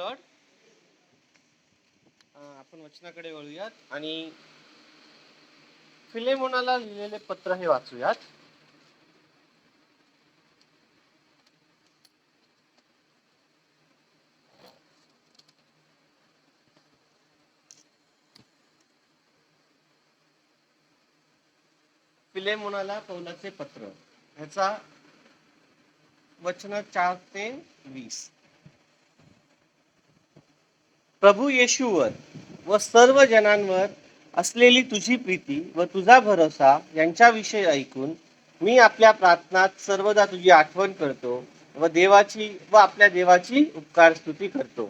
Lord. आपण वचनाकडे वळूयात आणि फिलेमोनाला लिहिलेले पत्र हे वाचूयात. फिलेमोनाला पौलाचे पत्र, ह्याचा वचन 4 ते 20. प्रभू येशूवर व सर्व जनांवर असलेली तुझी प्रीती व तुझा भरोसा यांच्याविषयी ऐकून मी आपल्या प्रार्थनात सर्वदा तुझी आठवण करतो व आपल्या देवाची उपकार स्तुती करतो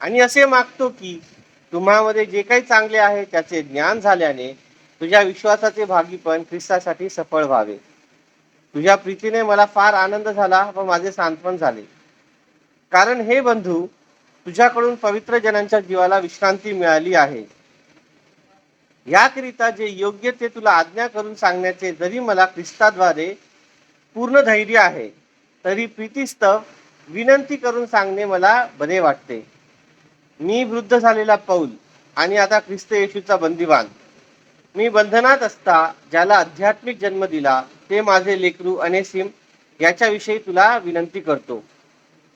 आणि असे मागतो की तुम्हामध्ये जे काही चांगले आहे त्याचे ज्ञान झाल्याने तुझ्या विश्वासाचे भागीपण ख्रिस्तासाठी सफळ व्हावे. तुझ्या प्रीतीने मला फार आनंद झाला व माझे सांत्वन झाले, कारण हे बंधू तुझ्याकडून पवित्र जनांच्या जीवाला विश्रांती मिळाली आहे. याकरिता जे योग्य ते तुला आज्ञा करून सांगण्याचे जरी मला ख्रिस्ताद्वारे पूर्ण धैर्य आहे, तरी प्रीतिस्तव विनंती करून सांगणे मला बरे वाटते. मी वृद्ध झालेला पौल आणि आता ख्रिस्त येशूचा बंदिवान, मी बंधनात असता ज्याला आध्यात्मिक जन्म दिला ते माझे लेकरू अनेसिम याच्याविषयी तुला विनंती करतो.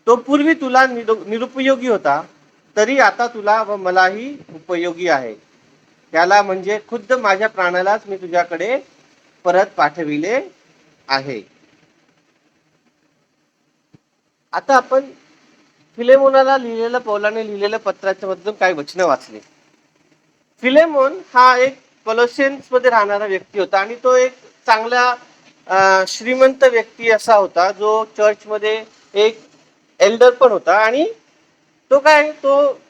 तो पूर्वी तुला निरुपयोगी होता, तरी आता तुला व मलाही उपयोगी आहे. त्याला म्हणजे खुद्द माझ्या प्राणालाच मी तुझ्याकडे परत पाठविले आहे. आता आपण फिलेमोनाला लिहिलेलं, पौलाने लिहिलेलं पत्राच्या मधून काही वचनं वाचले. फिलेमोन हा एक कोलोसेन्स मध्ये राहणारा व्यक्ती होता आणि तो एक चांगला श्रीमंत व्यक्ती असा होता, जो चर्चमध्ये एक एल्डर पण होता आणि तो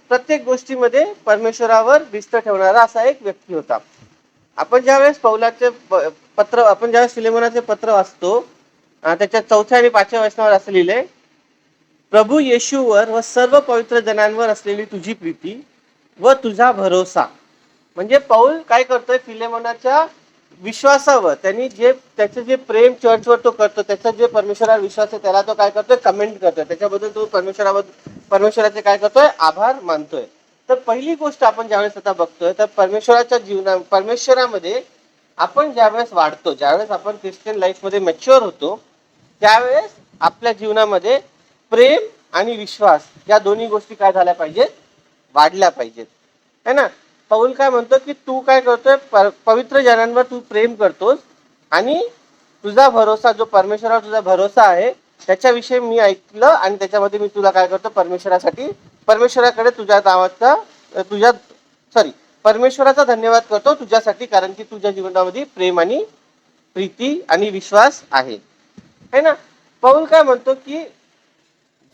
प्रत्येक गोष्टीमध्ये परमेश्वरावर भिस्त ठेवणारा असा एक व्यक्ती होता. आपण ज्यावेळेस पौलाचे पत्र, आपण ज्यावेळेस फिलेमोनाचे पत्र वाचतो, त्याच्या 4 आणि 5 वचनावर असं लिहिले, प्रभू येशूवर व सर्व पवित्र जनांवर असलेली तुझी प्रीती व तुझा भरोसा. म्हणजे पौल काय करतोय, फिलेमोनाच्या विश्वासावर, त्याचं जे प्रेम चर्चवर तो करतो, त्याचा जे परमेश्वरावर विश्वास आहे त्याला तो काय करतोय, कमेंट करतोय, त्याच्याबद्दल तो परमेश्वराचे काय करतोय, आभार मानतोय. तर पहिली गोष्ट आपण ज्यावेळेस आता बघतोय, तर परमेश्वरामध्ये आपण ज्यावेळेस वाढतो, ज्यावेळेस आपण ख्रिश्चन लाईफ मध्ये मॅच्युअर होतो, त्यावेळेस आपल्या जीवनामध्ये प्रेम आणि विश्वास या दोन्ही गोष्टी काय झाल्या पाहिजेत, वाढल्या पाहिजेत, है ना. पौल काय म्हणतो की तू काय करतोय, पवित्र जनांवर तू प्रेम करतोस आणि तुझा भरोसा, जो परमेश्वरावर तुझा भरोसा आहे त्याच्याविषयी मी ऐकलं आणि त्याच्यामध्ये मी तुला काय करतो, परमेश्वराकडे परमेश्वराचा धन्यवाद करतो तुझ्यासाठी, कारण की तुझ्या जीवनामध्ये प्रेम आणि प्रीती आणि विश्वास आहे, है ना. पौल काय म्हणतो की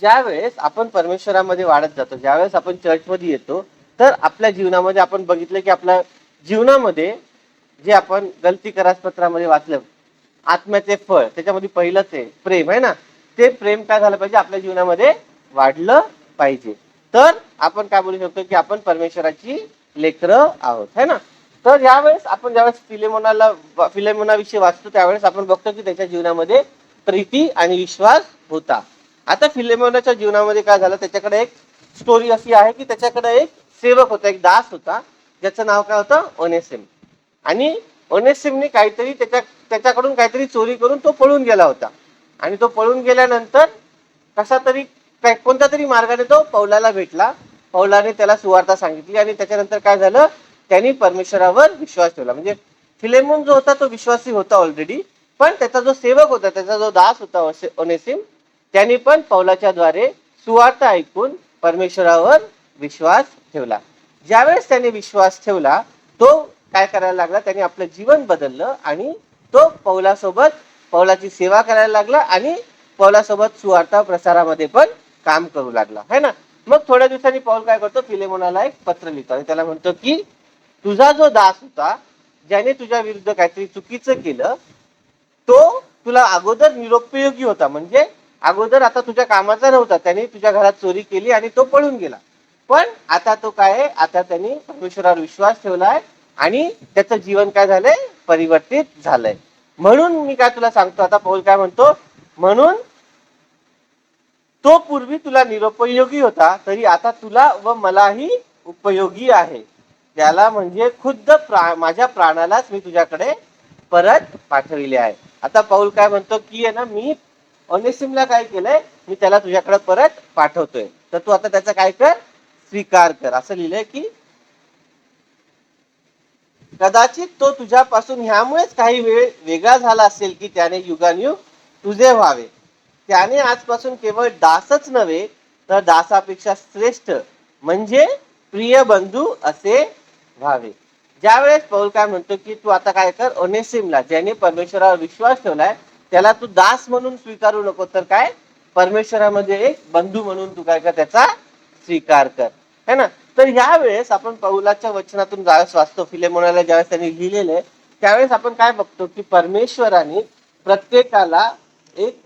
ज्यावेळेस आपण परमेश्वरामध्ये वाढत जातो, ज्यावेळेस आपण चर्चमध्ये येतो, तर आपल्या जीवनामध्ये आपण बघितलं की आपल्या जीवनामध्ये जे आपण गलती करास पत्रामध्ये वाचलं, आत्म्याचे फळ, त्याच्यामध्ये पहिलंच आहे प्रेम, आहे ना. ते प्रेम काय झालं पाहिजे, आपल्या जीवनामध्ये वाढलं पाहिजे. तर आपण काय बोलू शकतो की आपण परमेश्वराची लेकरं आहोत, है ना. तर यावेळेस आपण ज्यावेळेस फिलेमोनाविषयी वाचतो, त्यावेळेस आपण बघतो की त्याच्या जीवनामध्ये प्रीती आणि विश्वास होता. आता फिलेमोनाच्या जीवनामध्ये काय झालं, त्याच्याकडे एक स्टोरी अशी आहे की त्याच्याकडे एक सेवक होता, एक दास होता, ज्याचं नाव काय होतं, ओनेसिम. आणि ओनेसिमने त्याच्याकडून काहीतरी चोरी करून तो पळून गेला होता. आणि तो पळून गेल्यानंतर कोणत्या तरी मार्गाने तो पौलाला भेटला. पौलाने त्याला सुवार्ता सांगितली आणि त्याच्यानंतर काय झालं, त्यांनी परमेश्वरावर विश्वास ठेवला. म्हणजे फिलेमोन जो होता तो विश्वासी होता ऑलरेडी, पण त्याचा जो सेवक होता, त्याचा जो दास होता ओनेसिम, त्यांनी पण पौलाच्या द्वारे सुवार्ता ऐकून परमेश्वरावर विश्वास ठेवला. ज्यावेळेस त्याने विश्वास ठेवला, तो काय करायला लागला, त्याने आपलं जीवन बदललं आणि तो पौलाची सेवा करायला लागला आणि पौलासोबत सुवार्ता प्रसारामध्ये पण काम करू लागला, है ना. मग थोड्या दिवसांनी पौल काय करतो, फिलेमोनाला एक पत्र लिहितो आणि त्याला म्हणतो की तुझा जो दास होता, ज्याने तुझ्या विरुद्ध काहीतरी चुकीचं केलं, तो तुला अगोदर निरुपयोगी होता, म्हणजे अगोदर आता तुझ्या कामाचा नव्हता, त्याने तुझ्या घरात चोरी केली आणि तो पळून गेला. पण आता तो काय आहे, आता त्यांनी परमेश्वरावर विश्वास ठेवलाय आणि त्याचं जीवन काय झालंय, परिवर्तित झालंय. म्हणून मी काय तुला सांगतो, आता पौल काय म्हणतो, म्हणून तो पूर्वी तुला निरुपयोगी होता, तरी आता तुला व मलाही उपयोगी आहे. त्याला म्हणजे खुद्द माझ्या प्राणालाच मी तुझ्याकडे परत पाठविले आहे. आता पाऊल काय म्हणतो की आहे ना, मी ओनेसिमला काय केलंय, मी त्याला तुझ्याकडे परत पाठवतोय. तर तू आता त्याचा काय कर, स्वीकार कर. असं लिहिलंय की कदाचित तो तुझ्यापासून ह्यामुळेच काही वेळ वेगळा झाला असेल की त्याने युगानुयुग तुझे व्हावे. त्याने आजपासून केवळ दासच नव्हे तर दासापेक्षा श्रेष्ठ म्हणजे प्रिय बंधू असे व्हावे. ज्यावेळेस पौल काय म्हणतो की तू आता काय कर, ओनेसिमला ज्याने परमेश्वरावर विश्वास ठेवलाय त्याला तू दास म्हणून स्वीकारू नको, तर काय परमेश्वरामध्ये एक बंधू म्हणून तू काय कर, त्याचा स्वीकार कर, है ना. तर ह्या वेळेस आपण पौलाच्या वचनातून ज्यावेळेस वाचतो, फिलेमोनाला ज्यावेळेस त्यांनी लिहिलेलं आहे त्यावेळेस आपण काय बघतो की परमेश्वराने प्रत्येकाला एक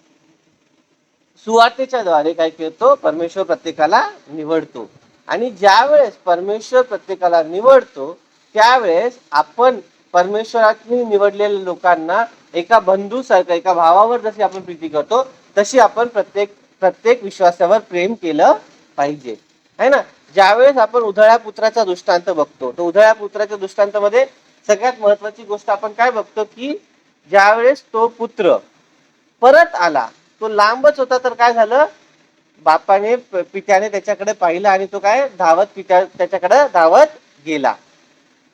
सुवार्तेच्या द्वारे काय करतो, परमेश्वर प्रत्येकाला निवडतो. आणि ज्या वेळेस परमेश्वर प्रत्येकाला निवडतो त्यावेळेस आपण परमेश्वराने निवडलेल्या लोकांना एका बंधू सारखं, एका भावावर जशी आपण प्रीती करतो तशी आपण प्रत्येक विश्वासावर प्रेम केलं पाहिजे, है ना. ज्यावेळेस आपण उधळ्या पुत्राचा दृष्टांत बघतो, तर उधळ्या पुत्राच्या दृष्टांतामध्ये सगळ्यात महत्वाची गोष्ट आपण काय बघतो की ज्यावेळेस तो पुत्र परत आला, तो लांबच होता, तर काय झालं, बापाने पित्याने त्याच्याकडे पाहिलं आणि तो काय धावत त्याच्याकडे धावत गेला.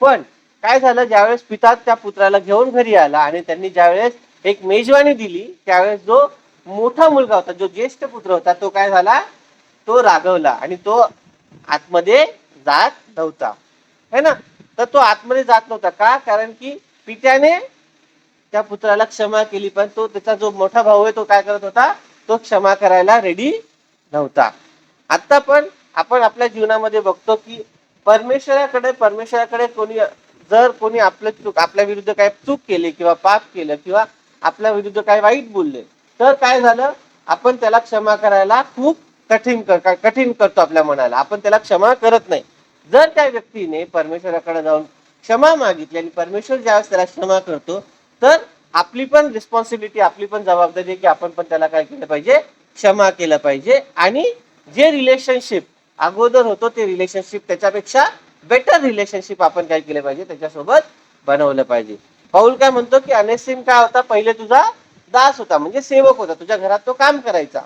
पण काय झालं, ज्यावेळेस पिता त्या पुत्राला घेऊन घरी आला आणि त्यांनी ज्यावेळेस एक मेजवानी दिली त्यावेळेस जो मोठा मुलगा होता, जो ज्येष्ठ पुत्र होता, तो काय झाला, तो रागवला आणि तो आतमध्ये जात नव्हता, है ना. तर तो आतमध्ये जात नव्हता का, कारण की पित्याने त्या पुत्राला क्षमा केली, पण तो त्याचा जो मोठा भाऊ आहे तो काय करत होता, तो क्षमा करायला रेडी नव्हता. आता पण आपण आपल्या जीवनामध्ये बघतो की परमेश्वराकडे कोणी आपल्या विरुद्ध काय चूक केली किंवा पाप केलं किंवा आपल्या विरुद्ध काय वाईट बोलले, तर काय झालं, आपण त्याला क्षमा करायला खूप कठीण करतो आपल्या मनाला, आपण त्याला क्षमा करत नाही. जर त्या व्यक्तीने परमेश्वराकडे जाऊन क्षमा मागितली आणि परमेश्वर ज्यावेळेस त्याला क्षमा करतो, तर आपली पण रिस्पॉन्सिबिलिटी, आपली पण जबाबदारी आहे की आपण पण त्याला काय केलं पाहिजे, क्षमा केलं पाहिजे. आणि जे रिलेशनशिप अगोदर होतो ते रिलेशनशिप त्याच्यापेक्षा बेटर रिलेशनशिप आपण काय केलं पाहिजे, त्याच्यासोबत बनवलं पाहिजे. पाऊल काय म्हणतो की अनेसिम काय होता, पहिले तुझा दास होता, म्हणजे सेवक होता, तुझ्या घरात तो काम करायचा.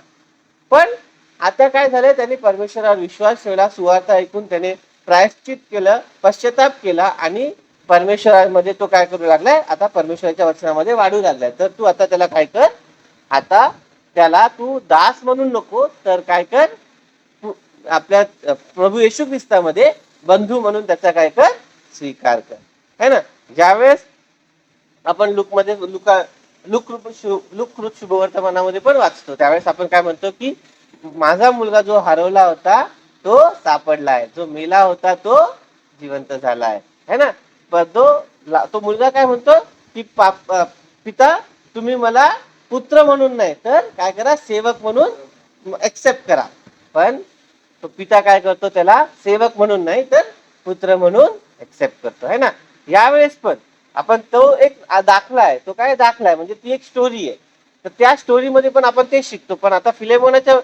पण आता काय झालंय, त्याने परमेश्वरावर विश्वास ठेवला, सुवार्थ ऐकून त्याने प्रायश्चित केलं, पश्चाताप केला आणि परमेश्वरामध्ये तो काय करू लागलाय, आता परमेश्वराच्या वचनामध्ये वाढू लागलाय. तर तू आता त्याला काय कर, आता त्याला तू दास म्हणून नको, तर काय कर, तू आपल्या प्रभू येशू ख्रिस्तामध्ये बंधू म्हणून त्याचा काय कर, स्वीकार कर, है ना. ज्यावेळेस आपण लुक शुभवर्तमानामध्ये पण वाचतो त्यावेळेस आपण काय म्हणतो की माझा मुलगा जो हरवला होता तो सापडलाय, जो मेला होता तो जिवंत झालाय, है ना. पण तो मुलगा काय म्हणतो की पिता तुम्ही मला पुत्र म्हणून नाही तर काय करा, सेवक म्हणून एक्सेप्ट करा. पण तो पिता काय करतो, त्याला सेवक म्हणून नाही तर पुत्र म्हणून एक्सेप्ट करतो, है ना. यावेळेस पण आपण तो एक दाखला आहे, तो काय दाखला आहे म्हणजे ती एक स्टोरी आहे, तर त्या स्टोरीमध्ये पण आपण ते शिकतो. पण आता फिलेमोनाच्या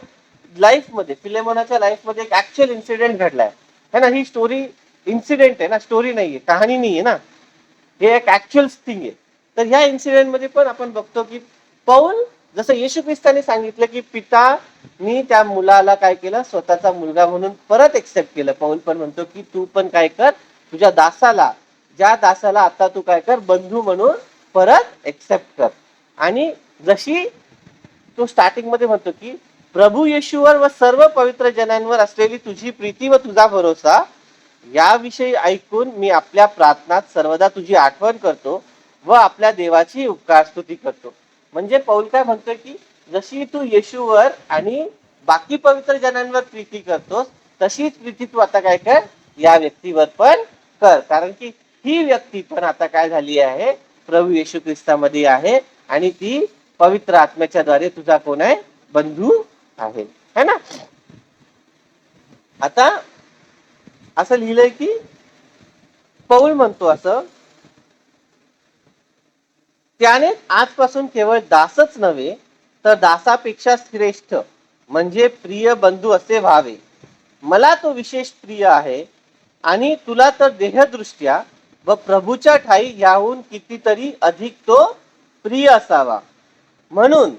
लाईफमध्ये एक ऍक्च्युअल इन्सिडेंट घडलाय, है ना. ही स्टोरी इन्सिडेंट आहे ना, स्टोरी नाहीये, कहाणी नाहीये ना, हे एक ऍक्च्युअल थिंग आहे. तर ह्या इन्सिडेंट मध्ये पण आपण बघतो की पौल, जसं येशू ख्रिस्ताने सांगितलं की पितानी त्या मुलाला काय केलं, स्वतःचा मुलगा म्हणून परत एक्सेप्ट केलं, पौल पण म्हणतो की तू पण काय कर, तुझ्या ज्या दासाला आता तू काय कर, बंधू म्हणून परत एक्सेप्ट कर. आणि जशी तो स्टार्टिंग मध्ये म्हणतो की प्रभू येशूवर व सर्व पवित्र जनांवर असलेली तुझी प्रीती व तुझा भरोसा याविषयी ऐकून मी आपल्या प्रार्थनात सर्वदा तुझी आठवण करतो व आपल्या देवाची उपकार स्तुती करतो. म्हणजे पौल काय म्हणतोय की जशी तू येशूवर आणि बाकी पवित्र जनांवर प्रीती करतोस तशीच प्रीती तू आता काय कर, या व्यक्तीवर पण कर, कारण की ही व्यक्ती पण आता काय झाली आहे, प्रभू येशू ख्रिस्तामध्ये आहे आणि ती पवित्र आत्म्याच्या द्वारे तुझा कोण आहे, बंधू आहे, है ना. आता असं लिहिलंय की पौल म्हणतो असं, त्याने आजपासून केवळ दासच नव्हे तर दासापेक्षा श्रेष्ठ म्हणजे प्रिय बंधू असे व्हावे. मला तो विशेष प्रिय आहे आणि तुला तर देहदृष्ट्या व प्रभूच्या ठाई याहून कितीतरी अधिक तो प्रिय असावा. म्हणून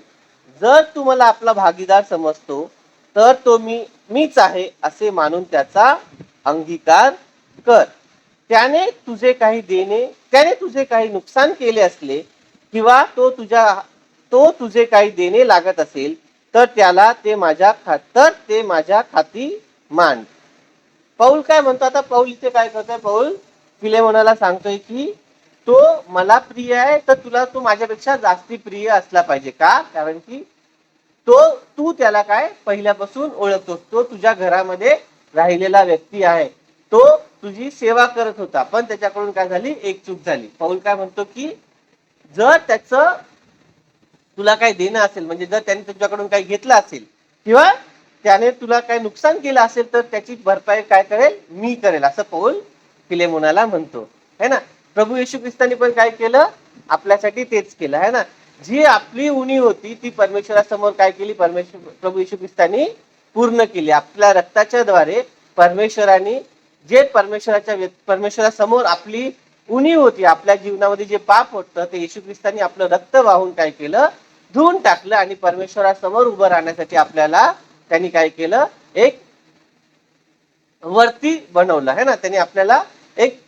जर तू मला आपला भागीदार समजतो तर तो मीच आहे असे मानून त्याचा अंगीकार कर. त्याने तुझे काही नुकसान केले असले किंवा तो तुझे काही देणे लागत असेल तर ते माझ्या खाती मांड. पौल काय म्हणतो आता? पौल इथे काय करतोय? पौल फिलेमोनाला सांगतोय की तो मला प्रिय आहे तर तुला तो माझ्यापेक्षा जास्ती प्रिय असला पाहिजे. का? कारण की तू त्याला काय पहिल्यापासून ओळखतोस. तो तुझ्या घरामध्ये राहिलेला व्यक्ती आहे. तो तुझी सेवा करत होता पण त्याच्याकडून काय झाली? एक चूक झाली. पौल काय म्हणतो की जर त्याचं तुला काही देणं असेल, म्हणजे जर त्याने तुझ्याकडून काही घेतलं असेल किंवा त्याने तुला काही नुकसान केलं असेल तर त्याची भरपाई काय करेल? मी करेल, असं पौल फिलेमोनाला म्हणतो है ना. प्रभू येशू ख्रिस्तानी पण काय केलं? आपल्यासाठी तेच केलं है ना. जी आपली उणीव होती ती परमेश्वरासमोर काय केली? प्रभू येशू ख्रिस्तानी पूर्ण केली. आपल्या रक्ताच्या द्वारे जे परमेश्वरासमोर आपली उणीव होती, आपल्या जीवनामध्ये जे पाप होतं ते येशू ख्रिस्तानी आपलं रक्त वाहून काय केलं? धुवून टाकलं आणि परमेश्वरासमोर उभं राहण्यासाठी आपल्याला त्यांनी काय केलं? एक वरती बनवलं है ना. त्यांनी आपल्याला एक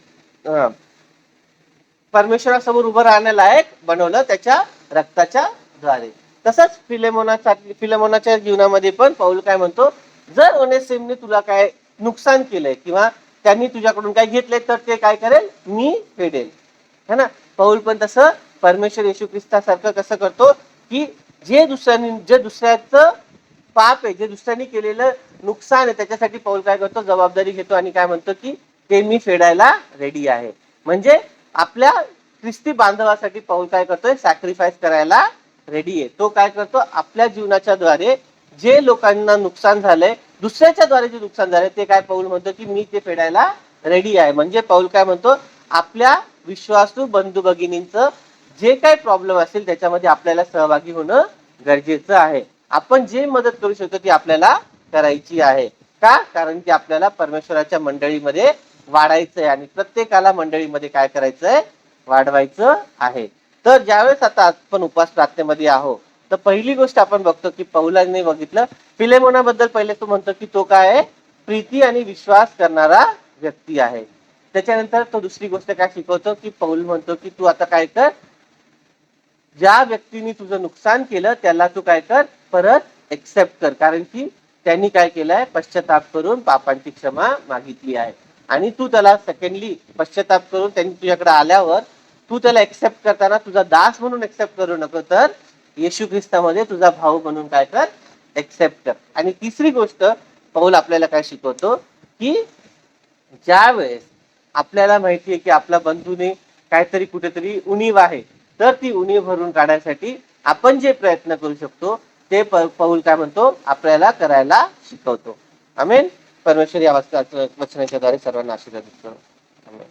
परमेश्वरासमोर उभं राहण्यालायक बनवलं त्याच्या रक्ताच्या द्वारे. तसंच फिलेमोनाच्या जीवनामध्ये पण पौल काय म्हणतो? जर ओनेसिमने तुला काय नुकसान केलंय किंवा त्यांनी तुझ्याकडून काय घेतलंय तर ते काय करेल? मी फेडेल है ना. पौल पण तसं परमेश्वर येशू ख्रिस्तासारखं कसं करतो की जे दुसऱ्याचं पाप आहे, जे दुसऱ्यांनी केलेलं नुकसान आहे त्याच्यासाठी पौल काय करतो? जबाबदारी घेतो आणि काय म्हणतो की ते मी फेडायला रेडी आहे. म्हणजे आपल्या ख्रिस्ती बांधवासाठी पौल काय करतोय? सॅक्रिफाईस करायला रेडी आहे. तो काय करतो? आपल्या जीवनाच्या द्वारे जे लोकांना नुकसान झालंय, दुसऱ्याच्या द्वारे जे नुकसान झालंय ते काय पौल म्हणतो की मी ते फेडायला रेडी आहे. म्हणजे पौल काय म्हणतो? आपल्या विश्वासू बंधू भगिनींचं जे काही प्रॉब्लेम असेल त्याच्यामध्ये आपल्याला सहभागी होणं गरजेचं आहे. आपण जे मदत करू शकतो ती आपल्याला करायची आहे. का? कारण की आपल्याला परमेश्वराच्या मंडळीमध्ये वाढायचंय आणि प्रत्येकाला मंडळीमध्ये काय करायचंय? वाढवायचं आहे. तर ज्यावेळेस आता आपण उपास प्रार्थनेमध्ये आहोत तर पहिली गोष्ट आपण बघतो की पौलाने बघितलं फिलेमोनाबद्दल. पहिले तो म्हणतो की तो काय आहे? प्रीती आणि विश्वास करणारा व्यक्ती आहे. त्याच्यानंतर तो दुसरी गोष्ट काय शिकवतो की पौल म्हणतो की तू आता काय कर? ज्या व्यक्तीने तुझं नुकसान केलं त्याला तू काय कर? परत एक्सेप्ट कर. कारण की त्यांनी काय केलंय? पश्चाताप करून पापांची क्षमा मागितली आहे. आणि तू त्याला सेकंडली पश्चाताप करून त्यांनी तुझ्याकडे आल्यावर तू त्याला एक्सेप्ट करताना तुझा दास म्हणून एक्सेप्ट करू नको तर येशू ख्रिस्तामध्ये तुझा भाऊ म्हणून काय कर? एक्सेप्ट कर. आणि तिसरी गोष्ट पौल आपल्याला काय शिकवतो की ज्या वेळेस आपल्याला माहितीये की आपल्या बंधूने काहीतरी कुठेतरी उणीव आहे तर ती उणीव भरून काढण्यासाठी आपण जे प्रयत्न करू शकतो ते पौल काय म्हणतो? आपल्याला करायला शिकवतो. आमेन. परमेश्वर या वचनाच्या द्वारे सर्वांना आशीर्वाद देतो. आमेन.